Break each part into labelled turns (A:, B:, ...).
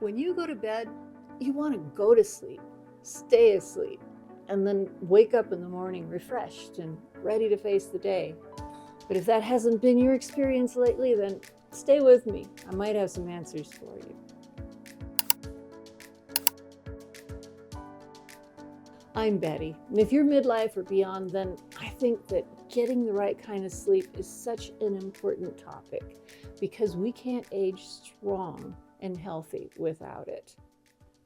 A: When you go to bed, you want to go to sleep, stay asleep, and then wake up in the morning refreshed and ready to face the day. But if that hasn't been your experience lately, then stay with me. I might have some answers for you. I'm Betty, and if you're midlife or beyond, then I think that getting the right kind of sleep is such an important topic because we can't age strong and healthy without it.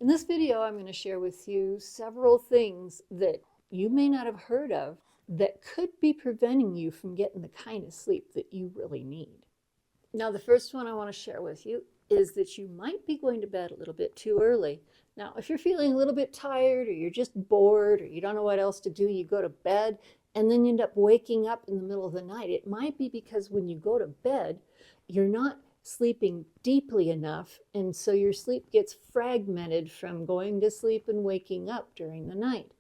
A: In this video, I'm going to share with you several things that you may not have heard of that could be preventing you from getting the kind of sleep that you really need. Now, the first one I want to share with you is that you might be going to bed a little bit too early. Now, if you're feeling a little bit tired or you're just bored or you don't know what else to do, you go to bed and then you end up waking up in the middle of the night. It might be because when you go to bed, you're not sleeping deeply enough, and so your sleep gets fragmented from going to sleep and waking up during the night.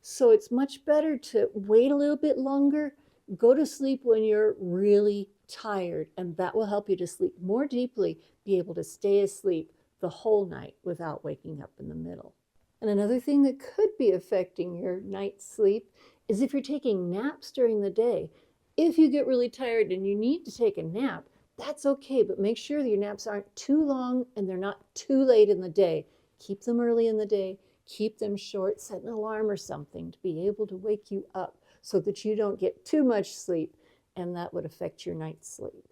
A: So it's much better to wait a little bit longer, go to sleep when you're really tired, and that will help you to sleep more deeply, be able to stay asleep the whole night without waking up in the middle. And another thing that could be affecting your night's sleep is if you're taking naps during the day. If you get really tired and you need to take a nap, that's okay, but make sure that your naps aren't too long and they're not too late in the day. Keep them early in the day, keep them short, set an alarm or something to be able to wake you up so that you don't get too much sleep, and that would affect your night's sleep.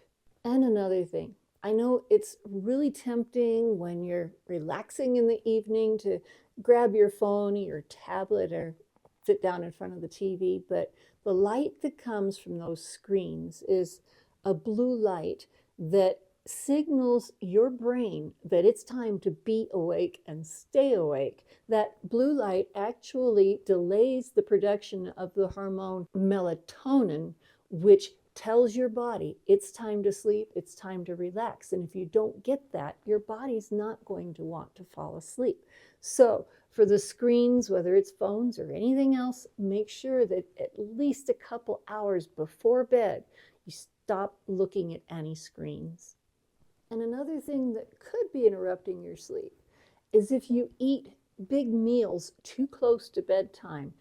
A: And another thing, I know it's really tempting when you're relaxing in the evening to grab your phone or your tablet or sit down in front of the TV, but the light that comes from those screens is a blue light that signals your brain that it's time to be awake and stay awake. That blue light actually delays the production of the hormone melatonin, which tells your body it's time to sleep, it's time to relax. And if you don't get that, your body's not going to want to fall asleep. So for the screens, whether it's phones or anything else, make sure that at least a couple hours before bed, you stop looking at any screens. And another thing that could be interrupting your sleep is if you eat big meals too close to bedtime.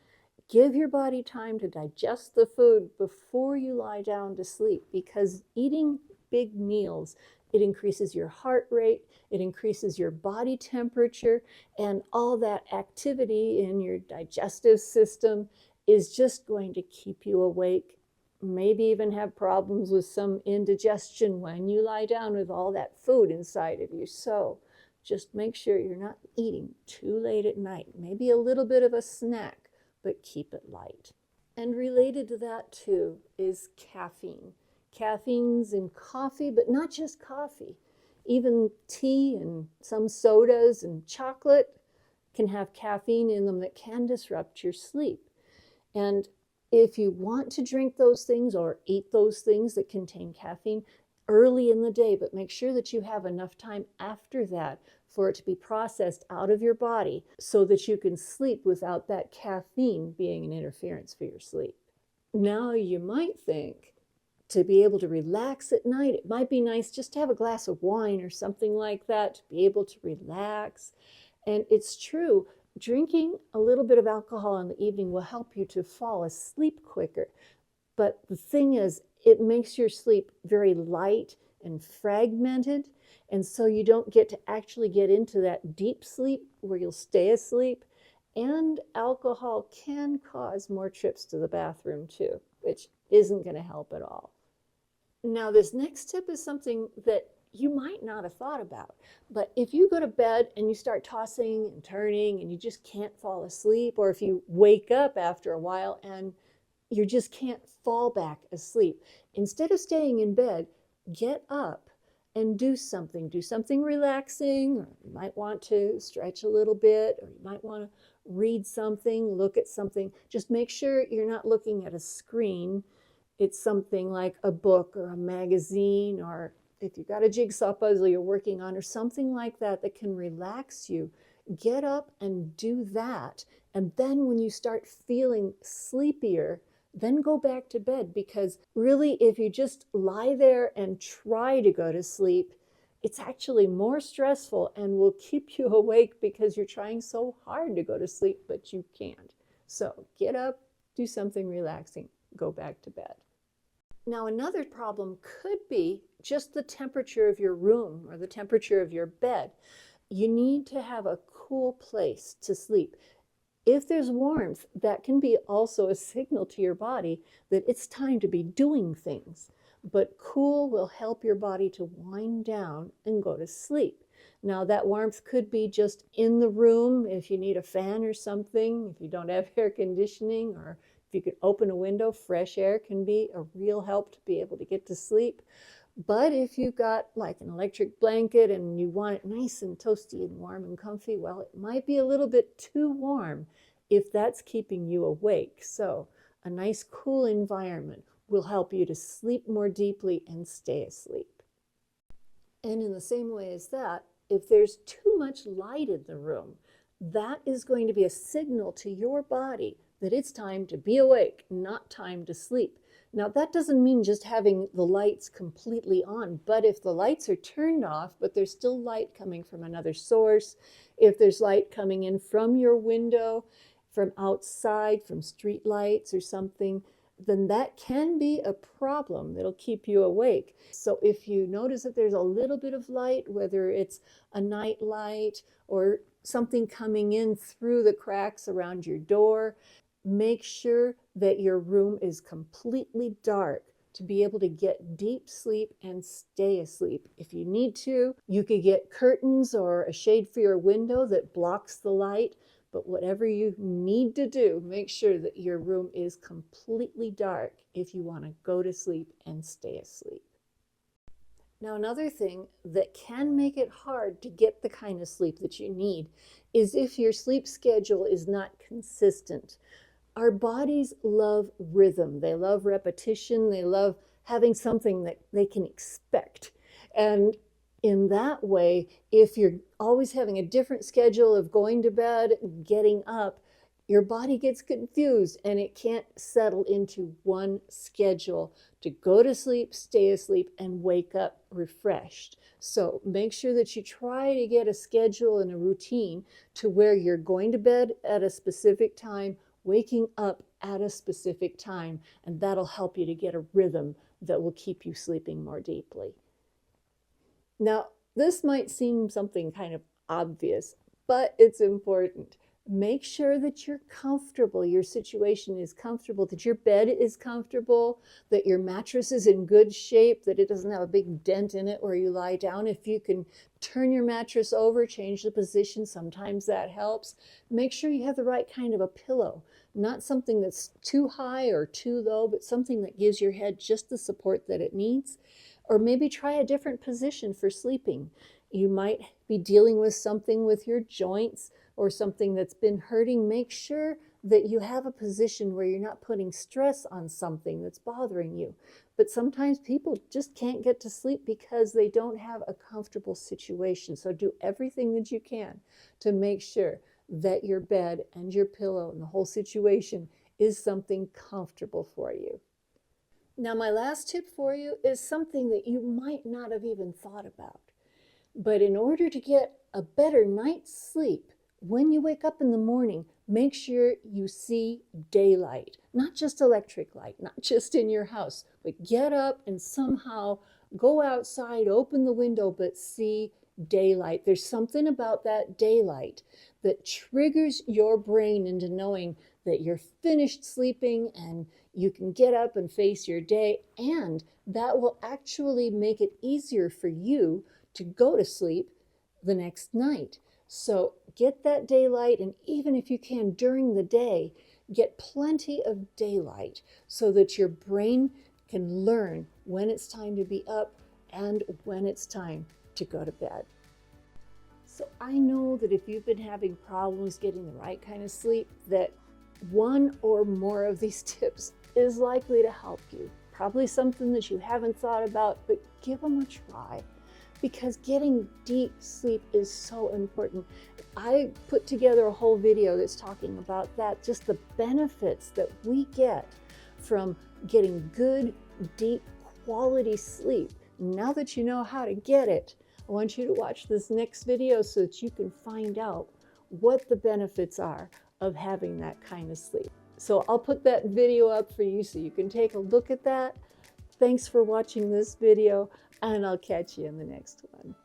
A: Give your body time to digest the food before you lie down to sleep, because eating big meals, it increases your heart rate, it increases your body temperature, and all that activity in your digestive system is just going to keep you awake. Maybe even have problems with some indigestion when you lie down with all that food inside of you. So just make sure you're not eating too late at night. Maybe a little bit of a snack, but keep it light. And related to that too is caffeine. Caffeine's in coffee, but not just coffee. Even tea and some sodas and chocolate can have caffeine in them that can disrupt your sleep. And if you want to drink those things or eat those things that contain caffeine early in the day, but make sure that you have enough time after that for it to be processed out of your body so that you can sleep without that caffeine being an interference for your sleep. Now you might think to be able to relax at night, it might be nice just to have a glass of wine or something like that to be able to relax. And it's true, drinking a little bit of alcohol in the evening will help you to fall asleep quicker. But the thing is, it makes your sleep very light and fragmented, and so you don't get to actually get into that deep sleep where you'll stay asleep. And alcohol can cause more trips to the bathroom too, which isn't going to help at all. Now, this next tip is something that you might not have thought about, but if you go to bed and you start tossing and turning and you just can't fall asleep, or if you wake up after a while and you just can't fall back asleep, instead of staying in bed, get up and do something. Do something relaxing, or you might want to stretch a little bit, or you might want to read something, look at something. Just make sure you're not looking at a screen. It's something like a book or a magazine, or if you've got a jigsaw puzzle you're working on or something like that that can relax you. Get up and do that. And then when you start feeling sleepier, then go back to bed, because really if you just lie there and try to go to sleep, it's actually more stressful and will keep you awake because you're trying so hard to go to sleep, but you can't. So get up, do something relaxing, go back to bed. Now, another problem could be just the temperature of your room or the temperature of your bed. You need to have a cool place to sleep. If there's warmth, that can be also a signal to your body that it's time to be doing things. But cool will help your body to wind down and go to sleep. Now, that warmth could be just in the room if you need a fan or something, if you don't have air conditioning, or if you could open a window, fresh air can be a real help to be able to get to sleep. But if you've got like an electric blanket and you want it nice and toasty and warm and comfy, well, it might be a little bit too warm if that's keeping you awake. So a nice cool environment will help you to sleep more deeply and stay asleep. And in the same way as that, if there's too much light in the room, that is going to be a signal to your body that it's time to be awake, not time to sleep. Now, that doesn't mean just having the lights completely on, but if the lights are turned off, but there's still light coming from another source, if there's light coming in from your window, from outside, from street lights or something, then that can be a problem that'll keep you awake. So if you notice that there's a little bit of light, whether it's a night light or something coming in through the cracks around your door, make sure that your room is completely dark to be able to get deep sleep and stay asleep. If you need to, you could get curtains or a shade for your window that blocks the light. But whatever you need to do, make sure that your room is completely dark if you want to go to sleep and stay asleep. Now, another thing that can make it hard to get the kind of sleep that you need is if your sleep schedule is not consistent. Our bodies love rhythm. They love repetition. They love having something that they can expect. And in that way, if you're always having a different schedule of going to bed, getting up, your body gets confused and it can't settle into one schedule to go to sleep, stay asleep, and wake up refreshed. So make sure that you try to get a schedule and a routine to where you're going to bed at a specific time, waking up at a specific time, and that'll help you to get a rhythm that will keep you sleeping more deeply. Now, this might seem something kind of obvious, but it's important. Make sure that you're comfortable, your situation is comfortable, that your bed is comfortable, that your mattress is in good shape, that it doesn't have a big dent in it where you lie down. If you can turn your mattress over, change the position, sometimes that helps. Make sure you have the right kind of a pillow, not something that's too high or too low, but something that gives your head just the support that it needs. Or maybe try a different position for sleeping. You might be dealing with something with your joints or something that's been hurting. Make sure that you have a position where you're not putting stress on something that's bothering you. But sometimes people just can't get to sleep because they don't have a comfortable situation. So do everything that you can to make sure that your bed and your pillow and the whole situation is something comfortable for you. Now, my last tip for you is something that you might not have even thought about. But in order to get a better night's sleep, when you wake up in the morning, make sure you see daylight, not just electric light, not just in your house, but get up and somehow go outside, open the window, but see daylight. There's something about that daylight that triggers your brain into knowing that you're finished sleeping and you can get up and face your day, and that will actually make it easier for you to go to sleep the next night. So get that daylight, and even if you can during the day, get plenty of daylight so that your brain can learn when it's time to be up and when it's time to go to bed. So I know that if you've been having problems getting the right kind of sleep, that one or more of these tips is likely to help you. Probably something that you haven't thought about, but give them a try, because getting deep sleep is so important. I put together a whole video that's talking about that, just the benefits that we get from getting good, deep, quality sleep. Now that you know how to get it, I want you to watch this next video so that you can find out what the benefits are of having that kind of sleep. So I'll put that video up for you so you can take a look at that. Thanks for watching this video, and I'll catch you in the next one.